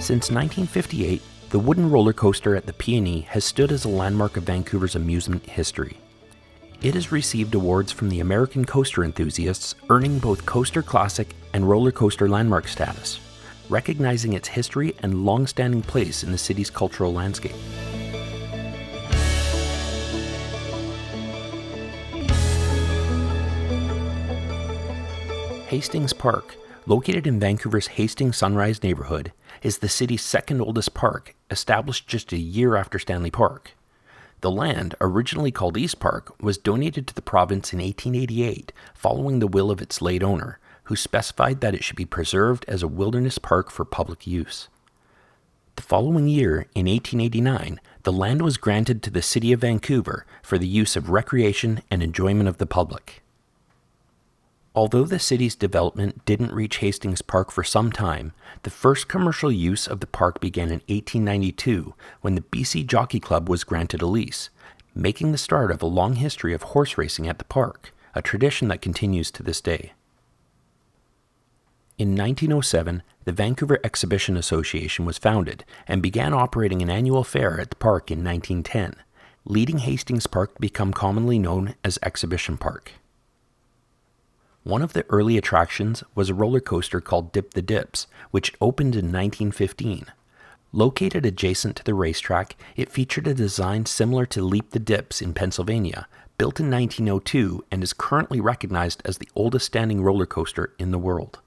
Since 1958, the wooden roller coaster at the P.N.E. has stood as a landmark of Vancouver's amusement history. It has received awards from the American coaster enthusiasts, earning both Coaster Classic and Roller Coaster Landmark status, recognizing its history and long-standing place in the city's cultural landscape. Hastings Park, located in Vancouver's Hastings Sunrise neighborhood, is the city's second oldest park, established just a year after Stanley Park. The land, originally called East Park, was donated to the province in 1888 following the will of its late owner, who specified that it should be preserved as a wilderness park for public use. The following year, in 1889, the land was granted to the City of Vancouver for the use of recreation and enjoyment of the public. Although the city's development didn't reach Hastings Park for some time, the first commercial use of the park began in 1892 when the BC Jockey Club was granted a lease, making the start of a long history of horse racing at the park, a tradition that continues to this day. In 1907, the Vancouver Exhibition Association was founded and began operating an annual fair at the park in 1910, leading Hastings Park to become commonly known as Exhibition Park. One of the early attractions was a roller coaster called Dip the Dips, which opened in 1915. Located adjacent to the racetrack, it featured a design similar to Leap the Dips in Pennsylvania, built in 1902 and is currently recognized as the oldest standing roller coaster in the world.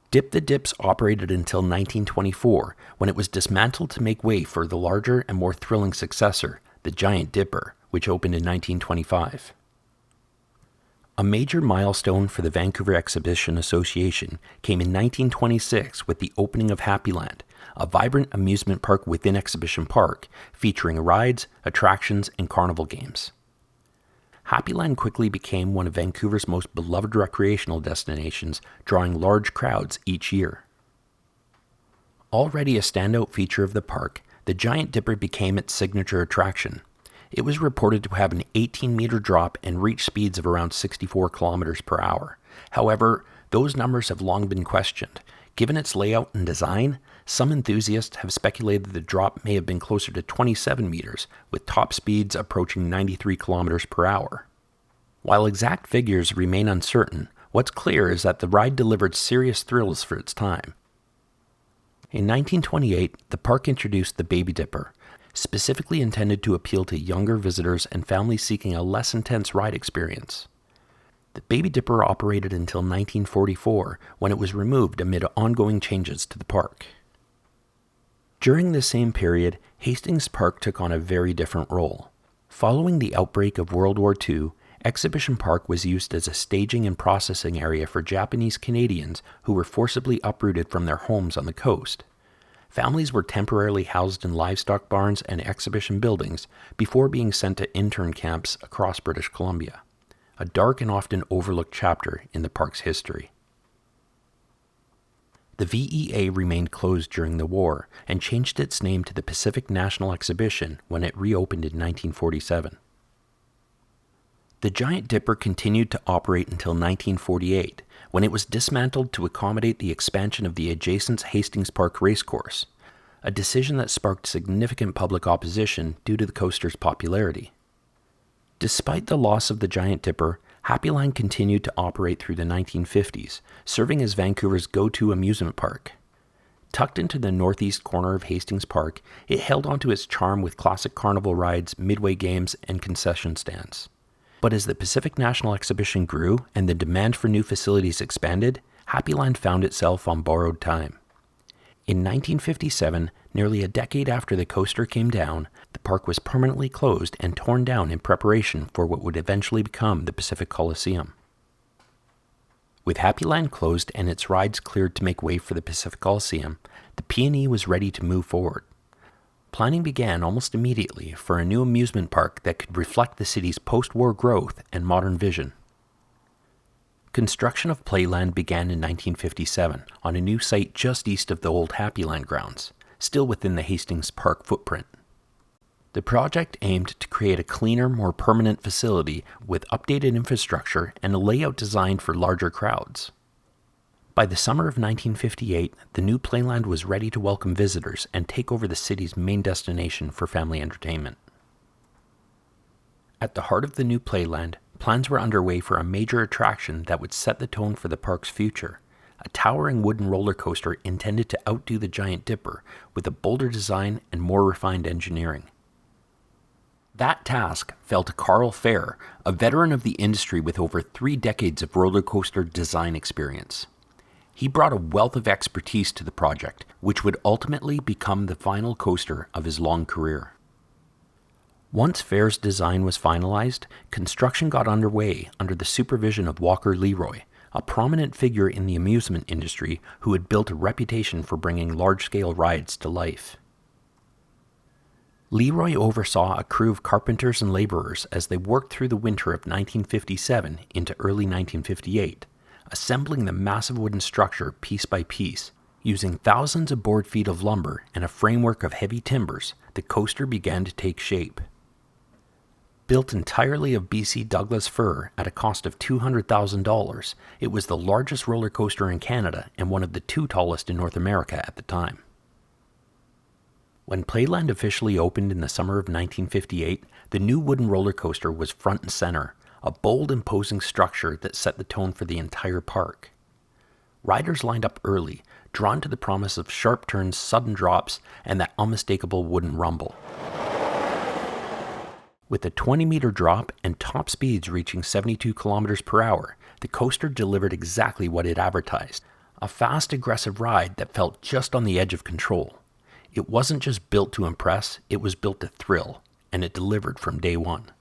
Dip the Dips operated until 1924, when it was dismantled to make way for the larger and more thrilling successor, the Giant Dipper, which opened in 1925. A major milestone for the Vancouver Exhibition Association came in 1926 with the opening of Happyland, a vibrant amusement park within Exhibition Park, featuring rides, attractions, and carnival games. Happyland quickly became one of Vancouver's most beloved recreational destinations, drawing large crowds each year. Already a standout feature of the park, the Giant Dipper became its signature attraction. It was reported to have an 18-meter drop and reach speeds of around 64 kilometers per hour. However, those numbers have long been questioned. Given its layout and design, some enthusiasts have speculated that the drop may have been closer to 27 meters, with top speeds approaching 93 kilometers per hour. While exact figures remain uncertain, what's clear is that the ride delivered serious thrills for its time. In 1928, the park introduced the Baby Dipper, specifically intended to appeal to younger visitors and families seeking a less intense ride experience. The Baby Dipper operated until 1944, when it was removed amid ongoing changes to the park. During this same period, Hastings Park took on a very different role. Following the outbreak of World War II, Exhibition Park was used as a staging and processing area for Japanese Canadians who were forcibly uprooted from their homes on the coast. Families were temporarily housed in livestock barns and exhibition buildings before being sent to intern camps across British Columbia, a dark and often overlooked chapter in the park's history. The VEA remained closed during the war and changed its name to the Pacific National Exhibition when it reopened in 1947. The Giant Dipper continued to operate until 1948, when it was dismantled to accommodate the expansion of the adjacent Hastings Park racecourse, a decision that sparked significant public opposition due to the coaster's popularity. Despite the loss of the Giant Dipper, Happyland continued to operate through the 1950s, serving as Vancouver's go-to amusement park. Tucked into the northeast corner of Hastings Park, it held onto its charm with classic carnival rides, midway games, and concession stands. But as the Pacific National Exhibition grew and the demand for new facilities expanded, Happyland found itself on borrowed time. In 1957, nearly a decade after the coaster came down, the park was permanently closed and torn down in preparation for what would eventually become the Pacific Coliseum. With Happyland closed and its rides cleared to make way for the Pacific Coliseum, the P.N.E. was ready to move forward. Planning began almost immediately for a new amusement park that could reflect the city's post-war growth and modern vision. Construction of Playland began in 1957 on a new site just east of the old Happyland grounds, still within the Hastings Park footprint. The project aimed to create a cleaner, more permanent facility with updated infrastructure and a layout designed for larger crowds. By the summer of 1958, the new Playland was ready to welcome visitors and take over the city's main destination for family entertainment. At the heart of the new Playland, plans were underway for a major attraction that would set the tone for the park's future, a towering wooden roller coaster intended to outdo the Giant Dipper with a bolder design and more refined engineering. That task fell to Carl Fair, a veteran of the industry with over 3 decades of roller coaster design experience. He brought a wealth of expertise to the project, which would ultimately become the final coaster of his long career. Once Fair's design was finalized, construction got underway under the supervision of Walker Leroy, a prominent figure in the amusement industry who had built a reputation for bringing large-scale rides to life. Leroy oversaw a crew of carpenters and laborers as they worked through the winter of 1957 into early 1958, assembling the massive wooden structure piece by piece. Using thousands of board feet of lumber and a framework of heavy timbers, the coaster began to take shape. Built entirely of BC Douglas fir at a cost of $200,000, it was the largest roller coaster in Canada and one of the 2 tallest in North America at the time. When Playland officially opened in the summer of 1958, the new wooden roller coaster was front and center, a bold, imposing structure that set the tone for the entire park. Riders lined up early, drawn to the promise of sharp turns, sudden drops, and that unmistakable wooden rumble. With a 20-meter drop and top speeds reaching 72 kilometers per hour, the coaster delivered exactly what it advertised, a fast, aggressive ride that felt just on the edge of control. It wasn't just built to impress, it was built to thrill, and it delivered from day one.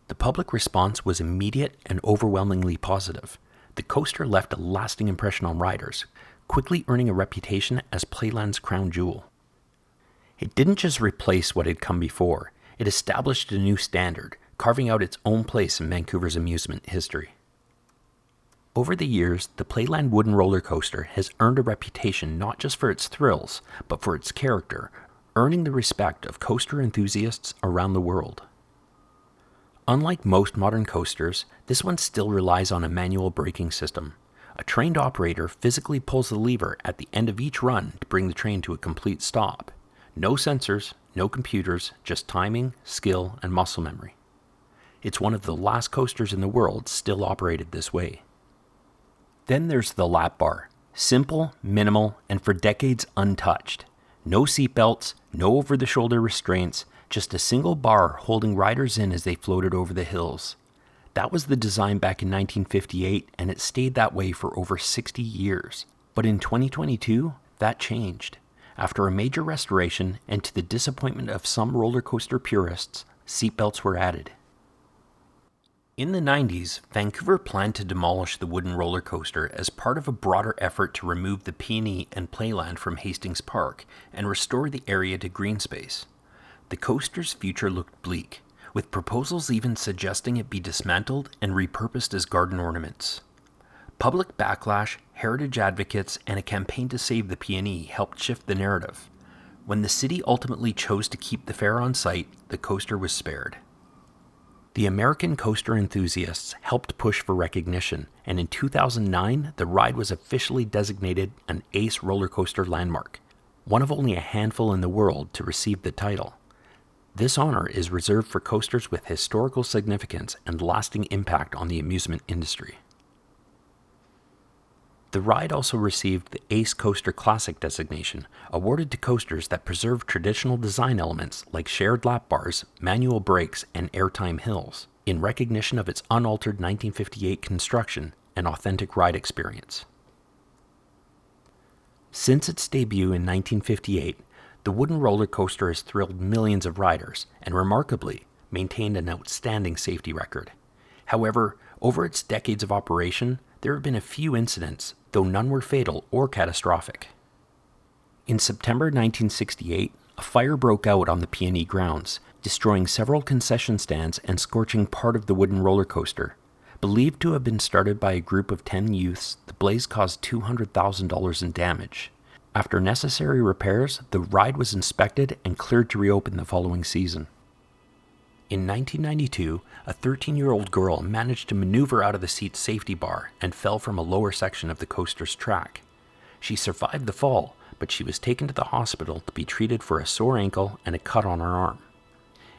The public response was immediate and overwhelmingly positive. The coaster left a lasting impression on riders, quickly earning a reputation as Playland's crown jewel. It didn't just replace what had come before, it established a new standard, carving out its own place in Vancouver's amusement history. Over the years, the Playland wooden roller coaster has earned a reputation not just for its thrills, but for its character, earning the respect of coaster enthusiasts around the world. Unlike most modern coasters, this one still relies on a manual braking system. A trained operator physically pulls the lever at the end of each run to bring the train to a complete stop. No sensors, no computers, just timing, skill, and muscle memory. It's one of the last coasters in the world still operated this way. Then there's the lap bar. Simple, minimal, and for decades untouched. No seatbelts, no over-the-shoulder restraints, just a single bar holding riders in as they floated over the hills. That was the design back in 1958, and it stayed that way for over 60 years. But in 2022, that changed. After a major restoration, and to the disappointment of some roller coaster purists, seatbelts were added. In the 90s, Vancouver planned to demolish the wooden roller coaster as part of a broader effort to remove the P.N.E. and Playland from Hastings Park and restore the area to green space. The coaster's future looked bleak, with proposals even suggesting it be dismantled and repurposed as garden ornaments. Public backlash, heritage advocates, and a campaign to save the P.N.E. helped shift the narrative. When the city ultimately chose to keep the fair on site, the coaster was spared. The American coaster enthusiasts helped push for recognition, and in 2009, the ride was officially designated an ACE roller coaster landmark, one of only a handful in the world to receive the title. This honor is reserved for coasters with historical significance and lasting impact on the amusement industry. The ride also received the ACE Coaster Classic designation, awarded to coasters that preserve traditional design elements like shared lap bars, manual brakes, and airtime hills, in recognition of its unaltered 1958 construction and authentic ride experience. Since its debut in 1958, the wooden roller coaster has thrilled millions of riders and, remarkably, maintained an outstanding safety record. However, over its decades of operation, there have been a few incidents, though none were fatal or catastrophic. In September 1968, a fire broke out on the P.N.E. grounds, destroying several concession stands and scorching part of the wooden roller coaster. Believed to have been started by a group of 10 youths, the blaze caused $200,000 in damage. After necessary repairs, the ride was inspected and cleared to reopen the following season. In 1992, a 13-year-old girl managed to maneuver out of the seat's safety bar and fell from a lower section of the coaster's track. She survived the fall, but she was taken to the hospital to be treated for a sore ankle and a cut on her arm.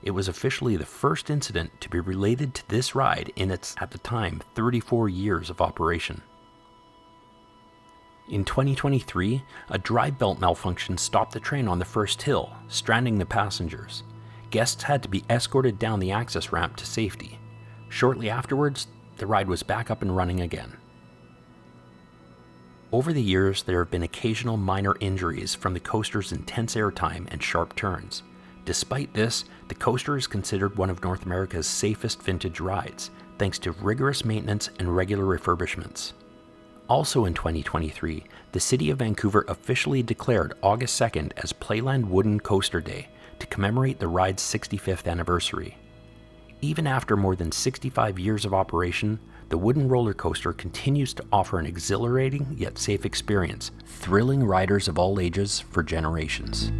It was officially the first incident to be related to this ride in its, at the time, 34 years of operation. In 2023, a drive belt malfunction stopped the train on the first hill, stranding the passengers. Guests had to be escorted down the access ramp to safety. Shortly afterwards, the ride was back up and running again. Over the years, there have been occasional minor injuries from the coaster's intense airtime and sharp turns. Despite this, the coaster is considered one of North America's safest vintage rides, thanks to rigorous maintenance and regular refurbishments. Also in 2023, the City of Vancouver officially declared August 2nd as Playland Wooden Coaster Day to commemorate the ride's 65th anniversary. Even after more than 65 years of operation, the wooden roller coaster continues to offer an exhilarating yet safe experience, thrilling riders of all ages for generations.